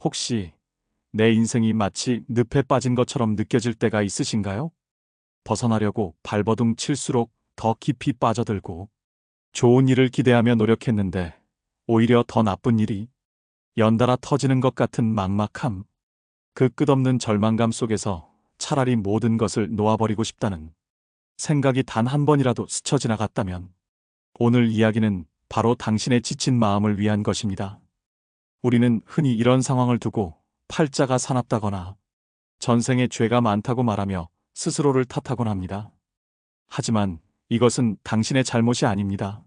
혹시 내 인생이 마치 늪에 빠진 것처럼 느껴질 때가 있으신가요? 벗어나려고 발버둥 칠수록 더 깊이 빠져들고 좋은 일을 기대하며 노력했는데 오히려 더 나쁜 일이 연달아 터지는 것 같은 막막함, 그 끝없는 절망감 속에서 차라리 모든 것을 놓아버리고 싶다는 생각이 단 한 번이라도 스쳐 지나갔다면 오늘 이야기는 바로 당신의 지친 마음을 위한 것입니다. 우리는 흔히 이런 상황을 두고 팔자가 사납다거나 전생에 죄가 많다고 말하며 스스로를 탓하곤 합니다. 하지만 이것은 당신의 잘못이 아닙니다.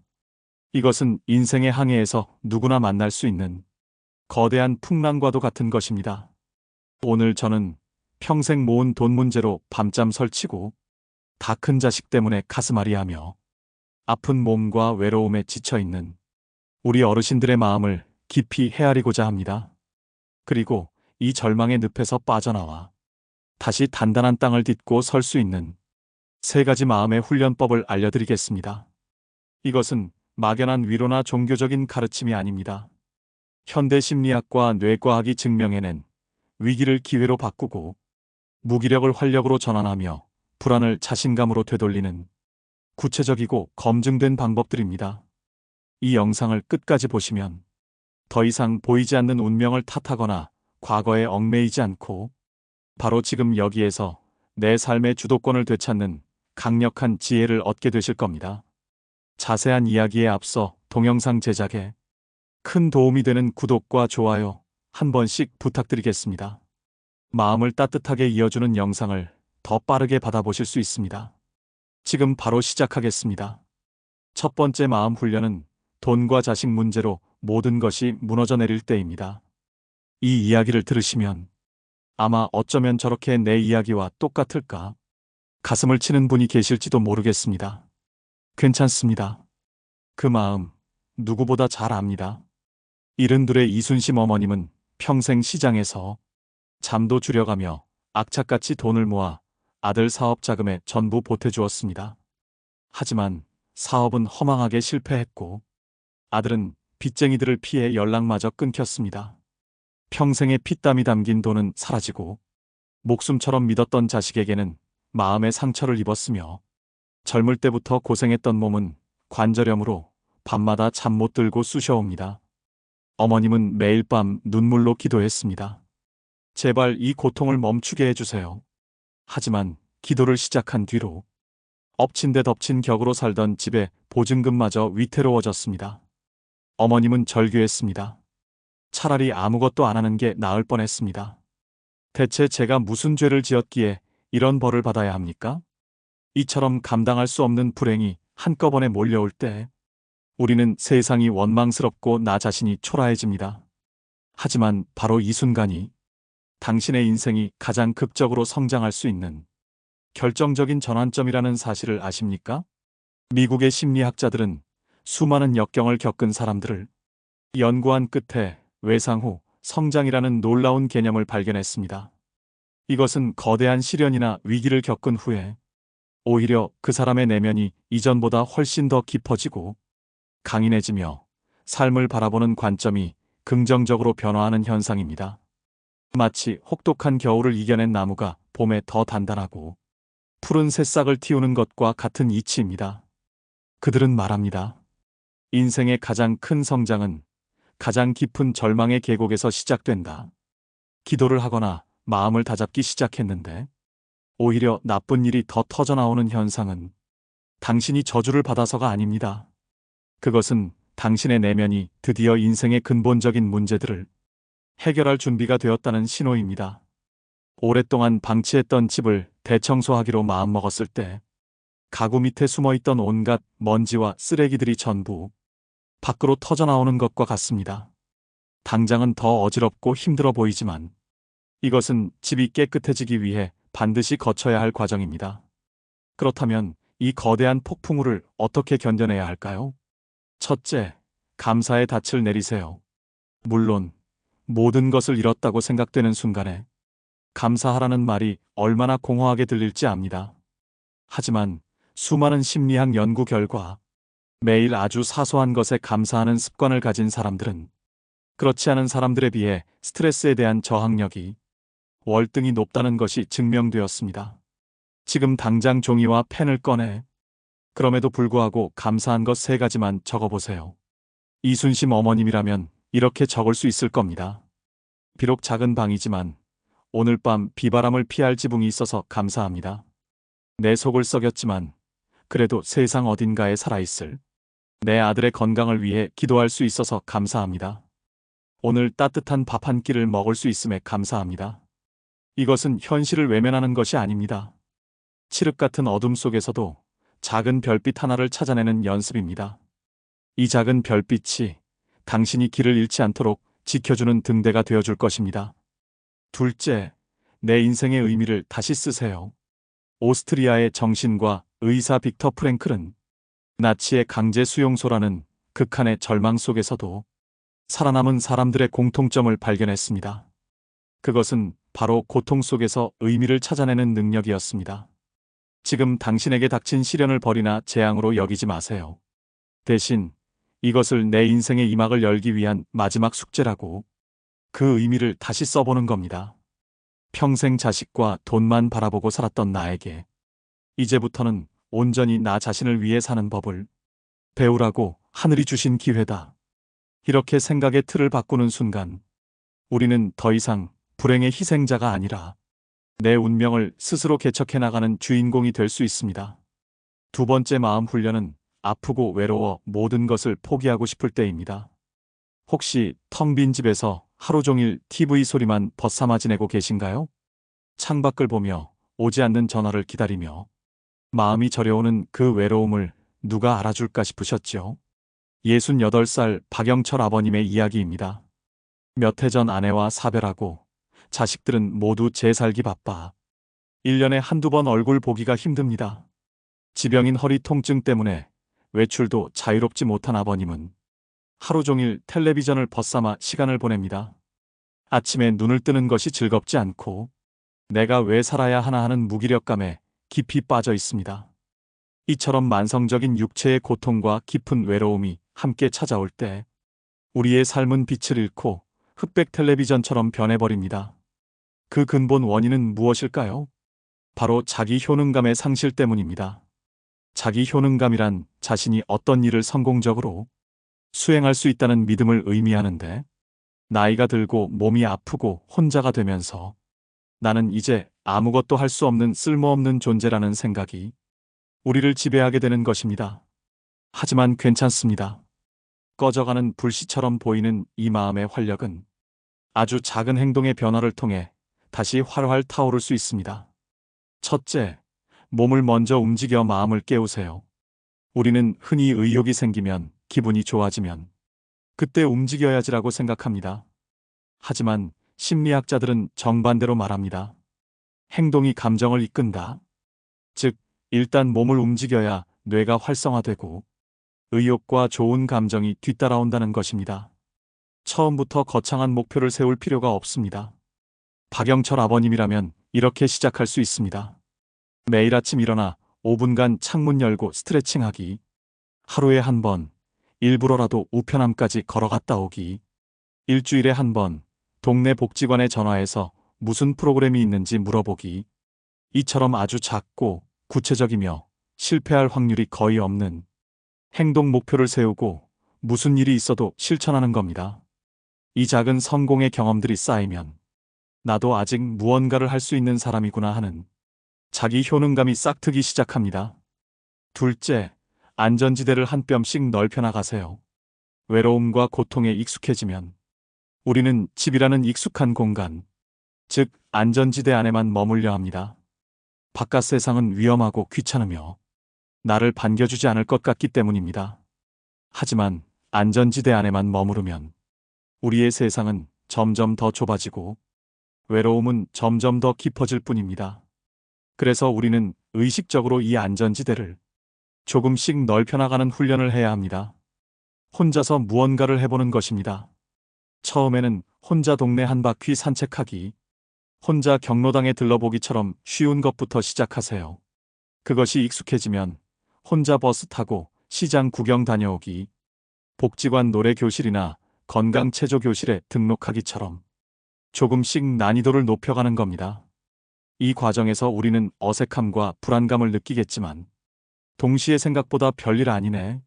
이것은 인생의 항해에서 누구나 만날 수 있는 거대한 풍랑과도 같은 것입니다. 오늘 저는 평생 모은 돈 문제로 밤잠 설치고 다 큰 자식 때문에 가슴앓이하며 아픈 몸과 외로움에 지쳐있는 우리 어르신들의 마음을 깊이 헤아리고자 합니다. 그리고 이 절망의 늪에서 빠져나와 다시 단단한 땅을 딛고 설 수 있는 세 가지 마음의 훈련법을 알려드리겠습니다. 이것은 막연한 위로나 종교적인 가르침이 아닙니다. 현대 심리학과 뇌과학이 증명해낸 위기를 기회로 바꾸고 무기력을 활력으로 전환하며 불안을 자신감으로 되돌리는 구체적이고 검증된 방법들입니다. 이 영상을 끝까지 보시면 더 이상 보이지 않는 운명을 탓하거나 과거에 얽매이지 않고 바로 지금 여기에서 내 삶의 주도권을 되찾는 강력한 지혜를 얻게 되실 겁니다. 자세한 이야기에 앞서 동영상 제작에 큰 도움이 되는 구독과 좋아요 한 번씩 부탁드리겠습니다. 마음을 따뜻하게 이어주는 영상을 더 빠르게 받아보실 수 있습니다. 지금 바로 시작하겠습니다. 첫 번째 마음 훈련은 돈과 자식 문제로 모든 것이 무너져 내릴 때입니다. 이 이야기를 들으시면 아마 어쩌면 저렇게 내 이야기와 똑같을까? 가슴을 치는 분이 계실지도 모르겠습니다. 괜찮습니다. 그 마음 누구보다 잘 압니다. 72의 이순심 어머님은 평생 시장에서 잠도 줄여가며 악착같이 돈을 모아 아들 사업 자금에 전부 보태주었습니다. 하지만 사업은 허망하게 실패했고 아들은 빚쟁이들을 피해 연락마저 끊겼습니다. 평생의 피땀이 담긴 돈은 사라지고 목숨처럼 믿었던 자식에게는 마음의 상처를 입었으며 젊을 때부터 고생했던 몸은 관절염으로 밤마다 잠 못 들고 쑤셔옵니다. 어머님은 매일 밤 눈물로 기도했습니다. 제발 이 고통을 멈추게 해주세요. 하지만 기도를 시작한 뒤로 엎친 데 덮친 격으로 살던 집에 보증금마저 위태로워졌습니다. 어머님은 절규했습니다. 차라리 아무것도 안 하는 게 나을 뻔했습니다. 대체 제가 무슨 죄를 지었기에 이런 벌을 받아야 합니까? 이처럼 감당할 수 없는 불행이 한꺼번에 몰려올 때 우리는 세상이 원망스럽고 나 자신이 초라해집니다. 하지만 바로 이 순간이 당신의 인생이 가장 극적으로 성장할 수 있는 결정적인 전환점이라는 사실을 아십니까? 미국의 심리학자들은 수많은 역경을 겪은 사람들을 연구한 끝에 외상 후 성장이라는 놀라운 개념을 발견했습니다. 이것은 거대한 시련이나 위기를 겪은 후에 오히려 그 사람의 내면이 이전보다 훨씬 더 깊어지고 강인해지며 삶을 바라보는 관점이 긍정적으로 변화하는 현상입니다. 마치 혹독한 겨울을 이겨낸 나무가 봄에 더 단단하고 푸른 새싹을 틔우는 것과 같은 이치입니다. 그들은 말합니다. 인생의 가장 큰 성장은 가장 깊은 절망의 계곡에서 시작된다. 기도를 하거나 마음을 다잡기 시작했는데 오히려 나쁜 일이 더 터져나오는 현상은 당신이 저주를 받아서가 아닙니다. 그것은 당신의 내면이 드디어 인생의 근본적인 문제들을 해결할 준비가 되었다는 신호입니다. 오랫동안 방치했던 집을 대청소하기로 마음먹었을 때 가구 밑에 숨어있던 온갖 먼지와 쓰레기들이 전부 밖으로 터져나오는 것과 같습니다. 당장은 더 어지럽고 힘들어 보이지만 이것은 집이 깨끗해지기 위해 반드시 거쳐야 할 과정입니다. 그렇다면 이 거대한 폭풍우를 어떻게 견뎌내야 할까요? 첫째, 감사의 닻을 내리세요. 물론 모든 것을 잃었다고 생각되는 순간에 감사하라는 말이 얼마나 공허하게 들릴지 압니다. 하지만 수많은 심리학 연구 결과 매일 아주 사소한 것에 감사하는 습관을 가진 사람들은 그렇지 않은 사람들에 비해 스트레스에 대한 저항력이 월등히 높다는 것이 증명되었습니다. 지금 당장 종이와 펜을 꺼내 그럼에도 불구하고 감사한 것 3가지만 적어보세요. 이순심 어머님이라면 이렇게 적을 수 있을 겁니다. 비록 작은 방이지만 오늘 밤 비바람을 피할 지붕이 있어서 감사합니다. 내 속을 썩였지만 그래도 세상 어딘가에 살아있을 내 아들의 건강을 위해 기도할 수 있어서 감사합니다. 오늘 따뜻한 밥 한 끼를 먹을 수 있음에 감사합니다. 이것은 현실을 외면하는 것이 아닙니다. 칠흑 같은 어둠 속에서도 작은 별빛 하나를 찾아내는 연습입니다. 이 작은 별빛이 당신이 길을 잃지 않도록 지켜주는 등대가 되어줄 것입니다. 둘째, 내 인생의 의미를 다시 쓰세요. 오스트리아의 정신과 의사 빅터 프랭클은 나치의 강제 수용소라는 극한의 절망 속에서도 살아남은 사람들의 공통점을 발견했습니다. 그것은 바로 고통 속에서 의미를 찾아내는 능력이었습니다. 지금 당신에게 닥친 시련을 벌이나 재앙으로 여기지 마세요. 대신 이것을 내 인생의 이막을 열기 위한 마지막 숙제라고 그 의미를 다시 써보는 겁니다. 평생 자식과 돈만 바라보고 살았던 나에게 이제부터는 온전히 나 자신을 위해 사는 법을 배우라고 하늘이 주신 기회다. 이렇게 생각의 틀을 바꾸는 순간 우리는 더 이상 불행의 희생자가 아니라 내 운명을 스스로 개척해 나가는 주인공이 될 수 있습니다. 두 번째 마음 훈련은 아프고 외로워 모든 것을 포기하고 싶을 때입니다. 혹시 텅 빈 집에서 하루 종일 TV 소리만 벗삼아 지내고 계신가요? 창밖을 보며 오지 않는 전화를 기다리며 마음이 저려오는 그 외로움을 누가 알아줄까 싶으셨죠? 68살 박영철 아버님의 이야기입니다. 몇 해 전 아내와 사별하고 자식들은 모두 재살기 바빠 1년에 한두 번 얼굴 보기가 힘듭니다. 지병인 허리 통증 때문에 외출도 자유롭지 못한 아버님은 하루 종일 텔레비전을 벗삼아 시간을 보냅니다. 아침에 눈을 뜨는 것이 즐겁지 않고 내가 왜 살아야 하나 하는 무기력감에 깊이 빠져 있습니다. 이처럼 만성적인 육체의 고통과 깊은 외로움이 함께 찾아올 때 우리의 삶은 빛을 잃고 흑백 텔레비전처럼 변해버립니다. 그 근본 원인은 무엇일까요? 바로 자기 효능감의 상실 때문입니다. 자기 효능감이란 자신이 어떤 일을 성공적으로 수행할 수 있다는 믿음을 의미하는데 나이가 들고 몸이 아프고 혼자가 되면서 나는 이제 아무것도 할 수 없는 쓸모없는 존재라는 생각이 우리를 지배하게 되는 것입니다. 하지만 괜찮습니다. 꺼져가는 불씨처럼 보이는 이 마음의 활력은 아주 작은 행동의 변화를 통해 다시 활활 타오를 수 있습니다. 첫째, 몸을 먼저 움직여 마음을 깨우세요. 우리는 흔히 의욕이 생기면, 기분이 좋아지면 그때 움직여야지라고 생각합니다. 하지만 심리학자들은 정반대로 말합니다. 행동이 감정을 이끈다. 즉, 일단 몸을 움직여야 뇌가 활성화되고 의욕과 좋은 감정이 뒤따라온다는 것입니다. 처음부터 거창한 목표를 세울 필요가 없습니다. 박영철 아버님이라면 이렇게 시작할 수 있습니다. 매일 아침 일어나 5분간 창문 열고 스트레칭하기, 하루에 한 번, 일부러라도 우편함까지 걸어갔다 오기, 일주일에 한 번, 동네 복지관에 전화해서 무슨 프로그램이 있는지 물어보기, 이처럼 아주 작고 구체적이며 실패할 확률이 거의 없는 행동 목표를 세우고 무슨 일이 있어도 실천하는 겁니다. 이 작은 성공의 경험들이 쌓이면 나도 아직 무언가를 할 수 있는 사람이구나 하는 자기 효능감이 싹트기 시작합니다. 둘째, 안전지대를 한 뼘씩 넓혀 나가세요. 외로움과 고통에 익숙해지면 우리는 집이라는 익숙한 공간, 즉 안전지대 안에만 머물려 합니다. 바깥 세상은 위험하고 귀찮으며 나를 반겨주지 않을 것 같기 때문입니다. 하지만 안전지대 안에만 머무르면 우리의 세상은 점점 더 좁아지고 외로움은 점점 더 깊어질 뿐입니다. 그래서 우리는 의식적으로 이 안전지대를 조금씩 넓혀 나가는 훈련을 해야 합니다. 혼자서 무언가를 해보는 것입니다. 처음에는 혼자 동네 한 바퀴 산책하기, 혼자 경로당에 들러보기처럼 쉬운 것부터 시작하세요. 그것이 익숙해지면 혼자 버스 타고 시장 구경 다녀오기, 복지관 노래 교실이나 건강체조교실에 등록하기처럼 조금씩 난이도를 높여가는 겁니다. 이 과정에서 우리는 어색함과 불안감을 느끼겠지만 동시에 생각보다 별일 아니네,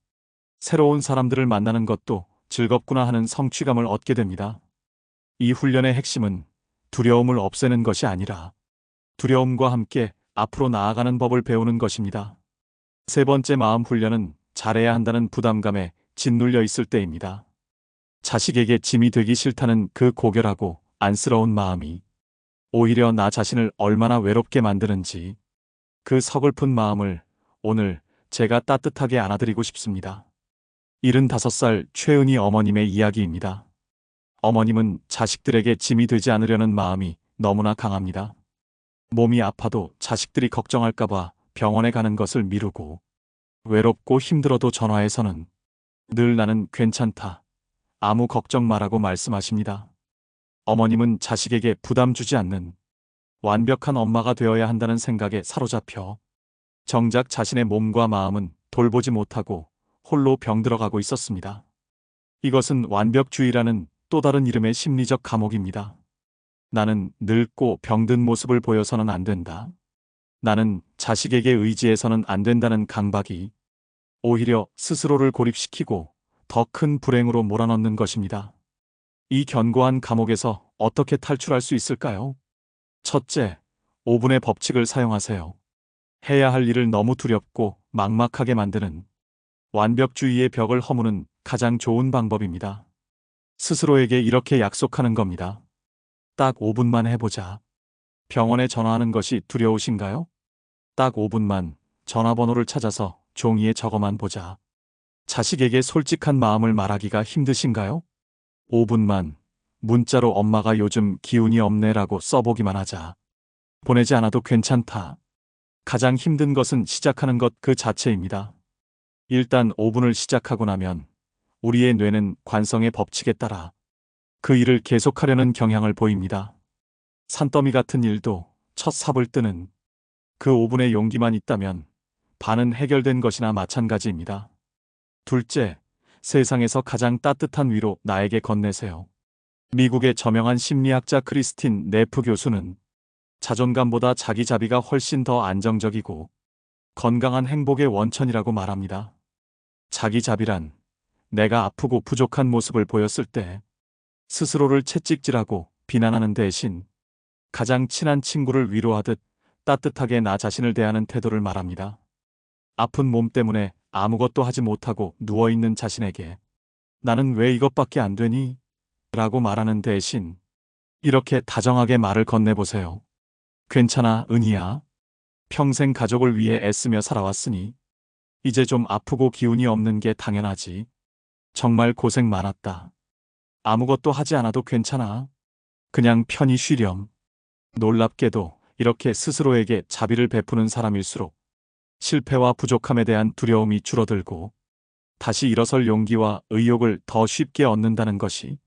새로운 사람들을 만나는 것도 즐겁구나 하는 성취감을 얻게 됩니다. 이 훈련의 핵심은 두려움을 없애는 것이 아니라 두려움과 함께 앞으로 나아가는 법을 배우는 것입니다. 세 번째 마음 훈련은 잘해야 한다는 부담감에 짓눌려 있을 때입니다. 자식에게 짐이 되기 싫다는 그 고결하고 안쓰러운 마음이 오히려 나 자신을 얼마나 외롭게 만드는지, 그 서글픈 마음을 오늘 제가 따뜻하게 안아드리고 싶습니다. 75살 최은희 어머님의 이야기입니다. 어머님은 자식들에게 짐이 되지 않으려는 마음이 너무나 강합니다. 몸이 아파도 자식들이 걱정할까봐 병원에 가는 것을 미루고, 외롭고 힘들어도 전화해서는 늘 나는 괜찮다, 아무 걱정 마라고 말씀하십니다. 어머님은 자식에게 부담 주지 않는 완벽한 엄마가 되어야 한다는 생각에 사로잡혀 정작 자신의 몸과 마음은 돌보지 못하고 홀로 병들어가고 있었습니다. 이것은 완벽주의라는 또 다른 이름의 심리적 감옥입니다. 나는 늙고 병든 모습을 보여서는 안 된다, 나는 자식에게 의지해서는 안 된다는 강박이 오히려 스스로를 고립시키고 더 큰 불행으로 몰아넣는 것입니다. 이 견고한 감옥에서 어떻게 탈출할 수 있을까요? 첫째, 5분의 법칙을 사용하세요. 해야 할 일을 너무 두렵고 막막하게 만드는 완벽주의의 벽을 허무는 가장 좋은 방법입니다. 스스로에게 이렇게 약속하는 겁니다. 딱 5분만 해보자. 병원에 전화하는 것이 두려우신가요? 딱 5분만 전화번호를 찾아서 종이에 적어만 보자. 자식에게 솔직한 마음을 말하기가 힘드신가요? 5분만 문자로 엄마가 요즘 기운이 없네라고 써보기만 하자. 보내지 않아도 괜찮다. 가장 힘든 것은 시작하는 것 그 자체입니다. 일단 5분을 시작하고 나면 우리의 뇌는 관성의 법칙에 따라 그 일을 계속하려는 경향을 보입니다. 산더미 같은 일도 첫 삽을 뜨는 그 5분의 용기만 있다면 반은 해결된 것이나 마찬가지입니다. 둘째, 세상에서 가장 따뜻한 위로 나에게 건네세요. 미국의 저명한 심리학자 크리스틴 네프 교수는 자존감보다 자기 자비가 훨씬 더 안정적이고 건강한 행복의 원천이라고 말합니다. 자기 자비란 내가 아프고 부족한 모습을 보였을 때 스스로를 채찍질하고 비난하는 대신 가장 친한 친구를 위로하듯 따뜻하게 나 자신을 대하는 태도를 말합니다. 아픈 몸 때문에 아무것도 하지 못하고 누워있는 자신에게 나는 왜 이것밖에 안 되니? 라고 말하는 대신 이렇게 다정하게 말을 건네보세요. 괜찮아, 은희야. 평생 가족을 위해 애쓰며 살아왔으니 이제 좀 아프고 기운이 없는 게 당연하지. 정말 고생 많았다. 아무것도 하지 않아도 괜찮아. 그냥 편히 쉬렴. 놀랍게도 이렇게 스스로에게 자비를 베푸는 사람일수록 실패와 부족함에 대한 두려움이 줄어들고 다시 일어설 용기와 의욕을 더 쉽게 얻는다는 것이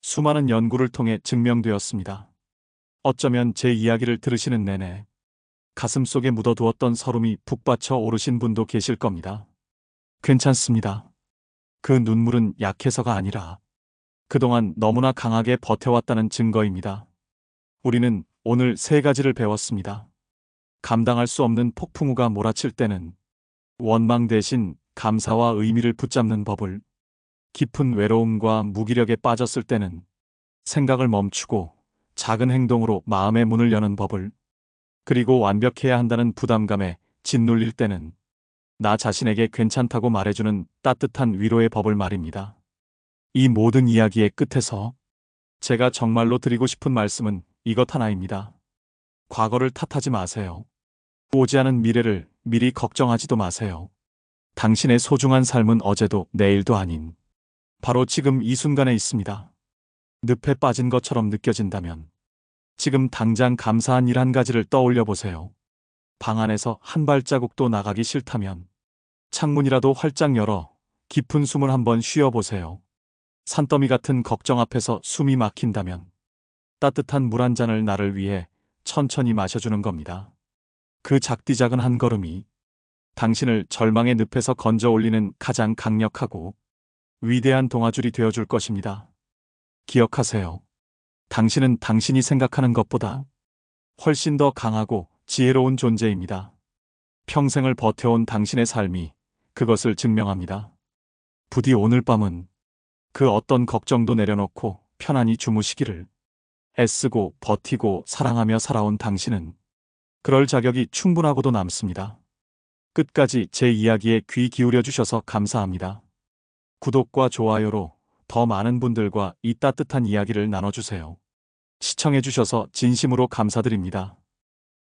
수많은 연구를 통해 증명되었습니다. 어쩌면 제 이야기를 들으시는 내내 가슴속에 묻어두었던 서름이 북받쳐 오르신 분도 계실 겁니다. 괜찮습니다. 그 눈물은 약해서가 아니라 그동안 너무나 강하게 버텨왔다는 증거입니다. 우리는 오늘 3가지를 배웠습니다. 감당할 수 없는 폭풍우가 몰아칠 때는 원망 대신 감사와 의미를 붙잡는 법을, 깊은 외로움과 무기력에 빠졌을 때는 생각을 멈추고 작은 행동으로 마음의 문을 여는 법을, 그리고 완벽해야 한다는 부담감에 짓눌릴 때는 나 자신에게 괜찮다고 말해주는 따뜻한 위로의 법을 말입니다. 이 모든 이야기의 끝에서 제가 정말로 드리고 싶은 말씀은 이것 하나입니다. 과거를 탓하지 마세요. 오지 않은 미래를 미리 걱정하지도 마세요. 당신의 소중한 삶은 어제도 내일도 아닌 바로 지금 이 순간에 있습니다. 늪에 빠진 것처럼 느껴진다면 지금 당장 감사한 일 한 가지를 떠올려 보세요. 방 안에서 한 발자국도 나가기 싫다면 창문이라도 활짝 열어 깊은 숨을 한번 쉬어보세요. 산더미 같은 걱정 앞에서 숨이 막힌다면 따뜻한 물 한 잔을 나를 위해 천천히 마셔주는 겁니다. 그 작디작은 한 걸음이 당신을 절망의 늪에서 건져 올리는 가장 강력하고 위대한 동아줄이 되어줄 것입니다. 기억하세요. 당신은 당신이 생각하는 것보다 훨씬 더 강하고 지혜로운 존재입니다. 평생을 버텨온 당신의 삶이 그것을 증명합니다. 부디 오늘 밤은 그 어떤 걱정도 내려놓고 편안히 주무시기를. 애쓰고 버티고 사랑하며 살아온 당신은 그럴 자격이 충분하고도 남습니다. 끝까지 제 이야기에 귀 기울여 주셔서 감사합니다. 구독과 좋아요로 더 많은 분들과 이 따뜻한 이야기를 나눠주세요. 시청해 주셔서 진심으로 감사드립니다.